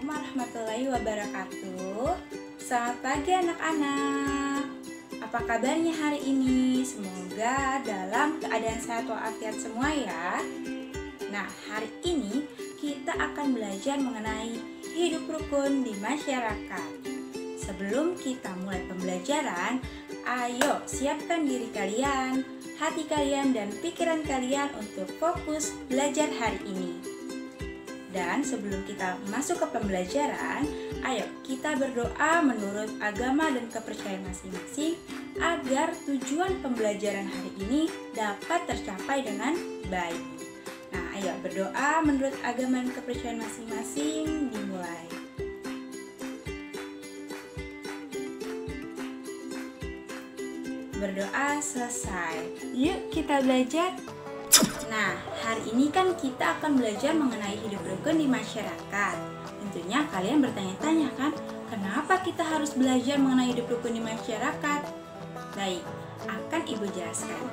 warahmatullahi wabarakatuh. Selamat pagi anak-anak. Apa kabarnya hari ini? Semoga dalam keadaan sehat walafiat semua ya. Nah, hari ini kita akan belajar mengenai hidup rukun di masyarakat. Sebelum kita mulai pembelajaran, ayo siapkan diri kalian, hati kalian, dan pikiran kalian untuk fokus belajar hari ini. Dan sebelum kita masuk ke pembelajaran, ayo kita berdoa menurut agama dan kepercayaan masing-masing agar tujuan pembelajaran hari ini dapat tercapai dengan baik. Nah, ayo berdoa menurut agama dan kepercayaan masing-masing, dimulai. Berdoa selesai. Yuk kita belajar. Nah, hari ini kan kita akan belajar mengenai hidup rukun di masyarakat. Tentunya kalian bertanya-tanya kan, kenapa kita harus belajar mengenai hidup rukun di masyarakat? Baik, akan Ibu jelaskan.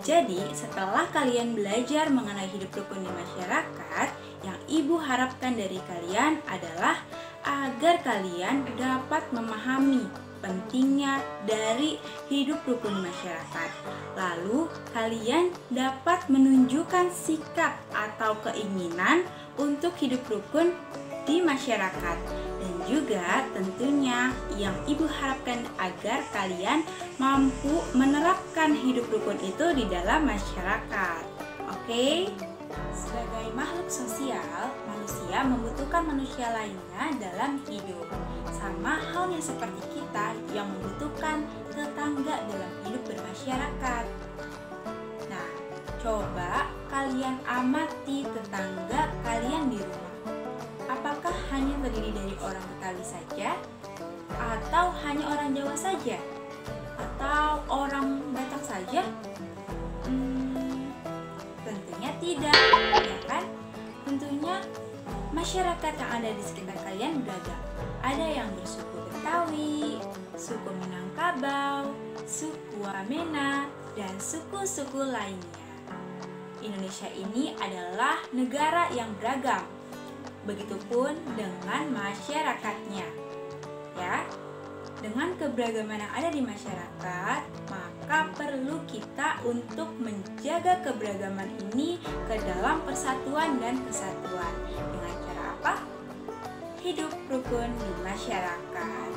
Jadi, setelah kalian belajar mengenai hidup rukun di masyarakat, yang Ibu harapkan dari kalian adalah agar kalian dapat memahami pentingnya dari hidup rukun di masyarakat. Lalu kalian dapat menunjukkan sikap atau keinginan untuk hidup rukun di masyarakat. Dan juga tentunya yang Ibu harapkan agar kalian mampu menerapkan hidup rukun itu di dalam masyarakat. Oke? Sebagai makhluk sosial, manusia membutuhkan manusia lainnya dalam hidup. Sama halnya seperti kita yang membutuhkan tetangga dalam hidup bermasyarakat. Nah, coba kalian amati tetangga kalian di rumah. Apakah hanya terdiri dari orang Betawi saja? Atau hanya orang Jawa saja? Atau orang Batak saja? Tentunya tidak, ya kan? Tentunya masyarakat yang ada di sekitar kalian beragam. Ada yang bersuku Betawi, suku Minangkabau, suku Wamena, dan suku-suku lainnya. Indonesia ini adalah negara yang beragam. Begitupun dengan masyarakatnya. Ya, dengan keberagaman yang ada di masyarakat, maka perlu kita untuk menjaga keberagaman ini ke dalam persatuan dan kesatuan. Dengan cara apa? Hidup rukun di masyarakat.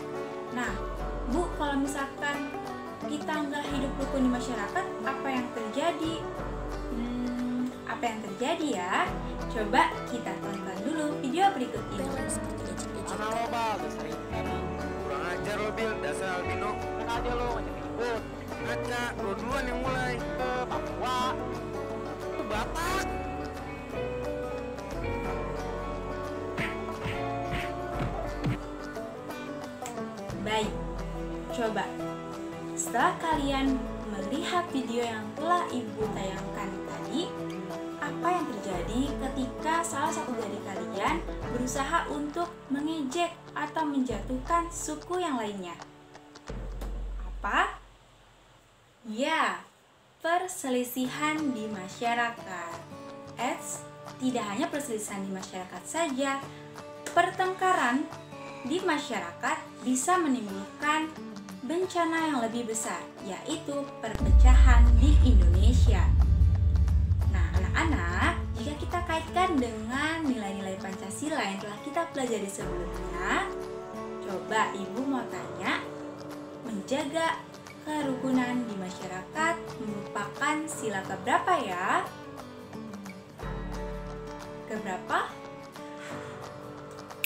Nah, Bu, kalau misalkan kita nggak hidup rukun di masyarakat, apa yang terjadi? Apa yang terjadi ya? Coba kita tonton dulu video berikut ini. Mana lo bal, dasar ini kurang ajar lo Bil, dasar albino. Enak aja lo ngajak ribut. Ngaca, lo duluan yang mulai. Papua itu Batak. Baik, coba setelah kalian melihat video yang telah Ibu tayangkan tadi, apa yang terjadi ketika salah satu dari kalian berusaha untuk mengejek atau menjatuhkan suku yang lainnya? Apa? Ya, perselisihan di masyarakat. Tidak hanya perselisihan di masyarakat saja, pertengkaran di masyarakat bisa menimbulkan bencana yang lebih besar, yaitu perpecahan di Indonesia. Nah, anak-anak, jika kita kaitkan dengan nilai-nilai Pancasila yang telah kita pelajari sebelumnya, coba Ibu mau tanya, menjaga kerukunan di masyarakat merupakan sila keberapa ya? Keberapa?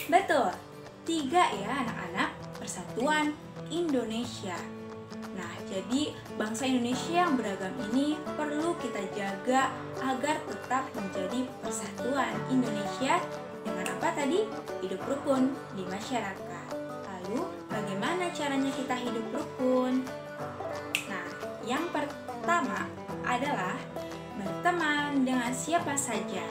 Betul, 3 ya anak-anak, persatuan Indonesia. Nah, jadi bangsa Indonesia yang beragam ini perlu kita jaga agar tetap menjadi persatuan Indonesia dengan apa tadi? Hidup rukun di masyarakat. Lalu, bagaimana caranya kita hidup rukun? Nah, yang pertama adalah berteman dengan siapa saja.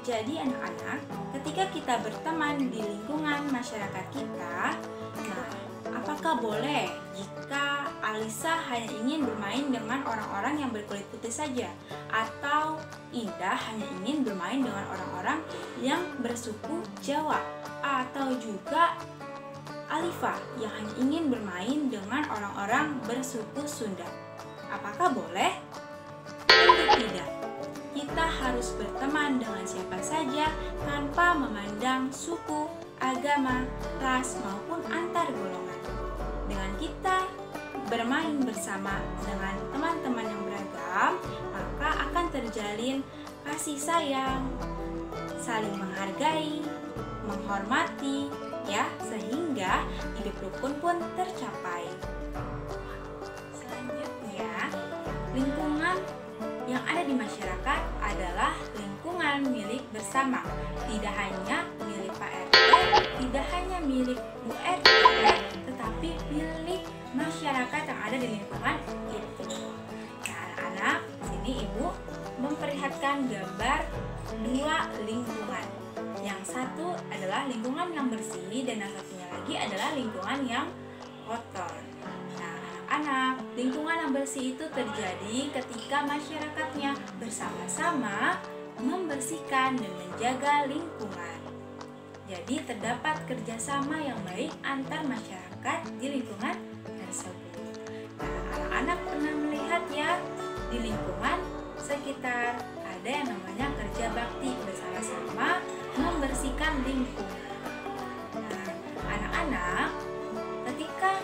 Jadi anak-anak, ketika kita berteman di lingkungan masyarakat kita, nah, apakah boleh jika Alisa hanya ingin bermain dengan orang-orang yang berkulit putih saja? Atau Indah hanya ingin bermain dengan orang-orang yang bersuku Jawa? atau juga Alifa yang hanya ingin bermain dengan orang-orang bersuku Sunda. Apakah boleh? Tentu tidak. Kita harus berteman dengan siapa saja tanpa memandang suku, agama, ras, maupun antar golongan. Dengan kita bermain bersama dengan teman-teman yang beragam, maka akan terjalin kasih sayang, saling menghargai, menghormati, ya, sehingga hidup rukun pun tercapai. Selanjutnya, lingkungan yang ada di masyarakat adalah lingkungan milik bersama. Tidak hanya milik Pak RT, tidak hanya milik Bu RT, tetapi milik masyarakat yang ada di lingkungan itu. Nah, anak-anak, sini Ibu memperlihatkan gambar dua lingkungan. Yang satu adalah lingkungan yang bersih dan yang satunya lagi adalah lingkungan yang kotor. Nah, anak-anak, lingkungan yang bersih itu terjadi ketika masyarakatnya bersama-sama membersihkan dan menjaga lingkungan. Jadi terdapat kerjasama yang baik antar masyarakat di lingkungan tersebut. Nah, anak-anak pernah melihat ya, di lingkungan sekitar ada yang namanya kerja bakti, bersama-sama membersihkan lingkungan. Nah, anak-anak, ketika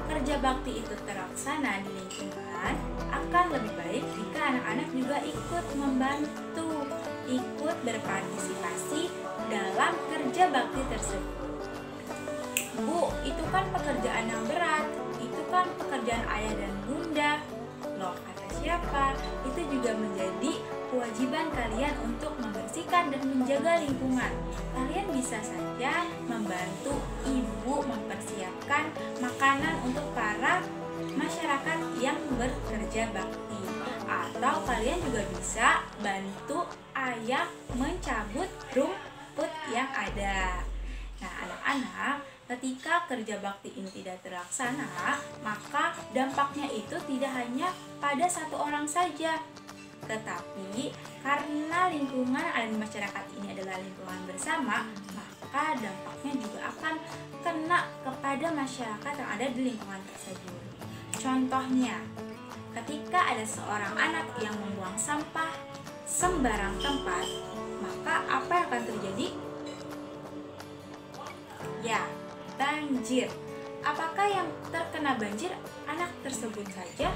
kerja bakti itu terlaksana di lingkungan, akan lebih baik jika anak-anak juga ikut membantu, ikut berpartisipasi dalam kerja bakti tersebut. Bu, itu kan pekerjaan yang berat, itu kan pekerjaan ayah dan bunda. Loh, kata siapa? Itu juga menjadi kewajiban kalian untuk membersihkan dan menjaga lingkungan. Kalian bisa saja membantu ibu mempersiapkan makanan untuk para masyarakat yang bekerja bakti. Atau kalian juga bisa bantu ayah mencabut rumput yang ada. Nah, anak-anak, ketika kerja bakti ini tidak terlaksana, maka dampaknya itu tidak hanya pada satu orang saja, tetapi karena lingkungan ada di masyarakat ini adalah lingkungan bersama, maka dampaknya juga akan kena kepada masyarakat yang ada di lingkungan tersebut. Contohnya, ketika ada seorang anak yang membuang sampah sembarang tempat, maka apa yang akan terjadi? Ya, banjir. Apakah yang terkena banjir anak tersebut saja?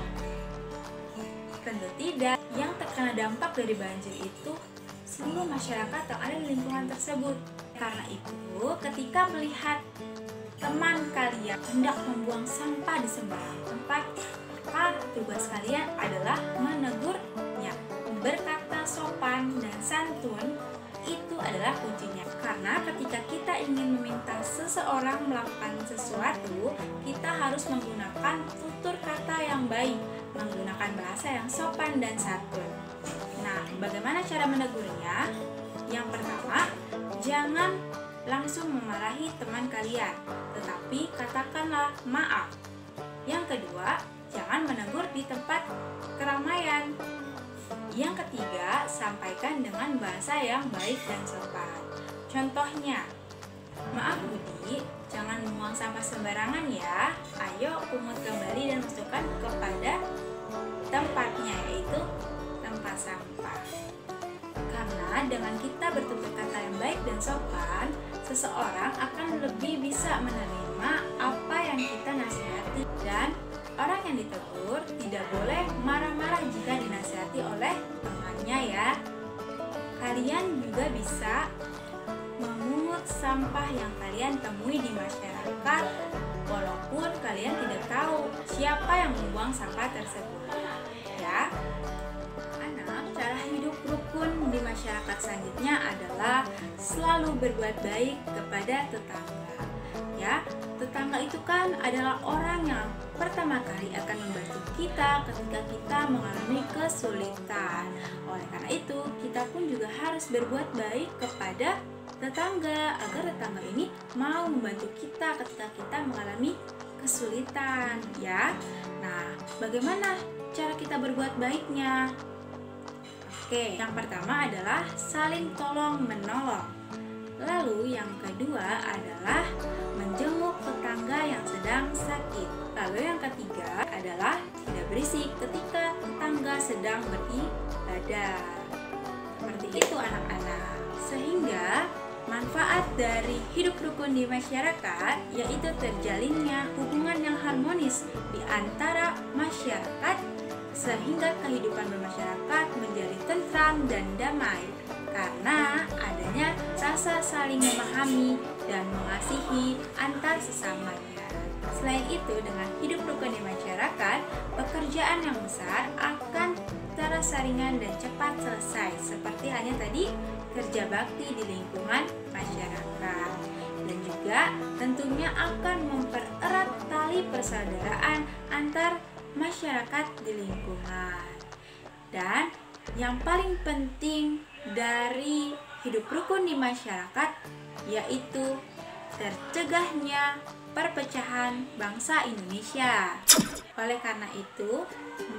Tentu tidak. Yang terkena dampak dari banjir itu seluruh masyarakat yang ada di lingkungan tersebut. Karena itu, ketika melihat teman kalian hendak membuang sampah di sembarang tempat, maka tugas kalian adalah menegurnya. Berkata sopan dan santun itu adalah kuncinya. Karena ketika kita ingin meminta seseorang melakukan sesuatu, kita harus menggunakan tutur kata yang baik, menggunakan bahasa yang sopan dan santun. Nah, bagaimana cara menegurnya? Yang pertama, jangan langsung memarahi teman kalian, tetapi katakanlah maaf. Yang kedua, jangan menegur di tempat keramaian. Yang ketiga, sampaikan dengan bahasa yang baik dan sopan. Contohnya, maaf Budi, jangan membuang sampah sembarangan ya. Ayo pungut kembali dan masukkan kepada tempatnya, yaitu tempat sampah. Karena dengan kita bertutur kata yang baik dan sopan, seseorang akan lebih bisa menerima apa yang kita nasihati, dan orang yang ditegur tidak boleh marah-marah jika dinasihati oleh temannya ya. Kalian juga bisa memungut sampah yang kalian temui di masyarakat, walaupun kalian tidak tahu siapa yang membuang sampah tersebut. Ya, anak, cara hidup rukun di masyarakat selanjutnya adalah selalu berbuat baik kepada tetangga. Ya, tetangga itu kan adalah orang yang pertama kali akan membantu kita ketika kita mengalami kesulitan. Oleh karena itu, kita pun juga harus berbuat baik kepada tetangga agar tetangga ini mau membantu kita ketika kita mengalami kesulitan, ya. Nah, bagaimana cara kita berbuat baiknya? Oke, yang pertama adalah saling tolong menolong. Lalu yang kedua adalah menjenguk tetangga yang sedang sakit. Lalu yang ketiga adalah tidak berisik ketika tetangga sedang beribadah. Seperti itu anak-anak. Sehingga manfaat dari hidup rukun di masyarakat yaitu terjalinnya hubungan yang harmonis di antara masyarakat sehingga kehidupan bermasyarakat menjadi tentram dan damai karena adanya rasa saling memahami dan mengasihi antar sesamanya. Selain itu, dengan hidup rukun di masyarakat, pekerjaan yang besar akan terasa ringan dan cepat selesai, seperti hanya tadi kerja bakti di lingkungan masyarakat. Dan juga tentunya akan mempererat tali persaudaraan antar masyarakat di lingkungan. Dan yang paling penting dari hidup rukun di masyarakat yaitu tercegahnya perpecahan bangsa Indonesia. Oleh karena itu,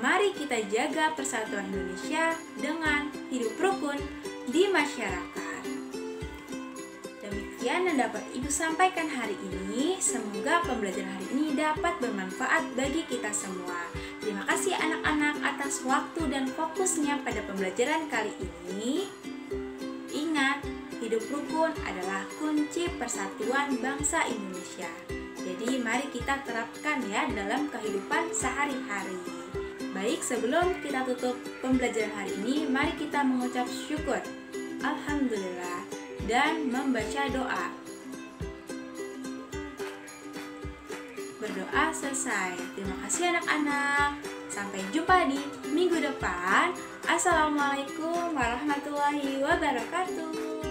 mari kita jaga persatuan Indonesia dengan hidup rukun di masyarakat. Demikian yang dapat Ibu sampaikan hari ini. Semoga pembelajaran hari ini dapat bermanfaat bagi kita semua. Terima kasih anak-anak atas waktu dan fokusnya pada pembelajaran kali ini. Ingat, hidup rukun adalah kunci persatuan bangsa Indonesia. Jadi mari kita terapkan ya dalam kehidupan sehari-hari. Baik, sebelum kita tutup pembelajaran hari ini, mari kita mengucap syukur. Alhamdulillah dan membaca doa. Berdoa selesai. Terima kasih anak-anak. Sampai jumpa di minggu depan. Assalamualaikum warahmatullahi wabarakatuh.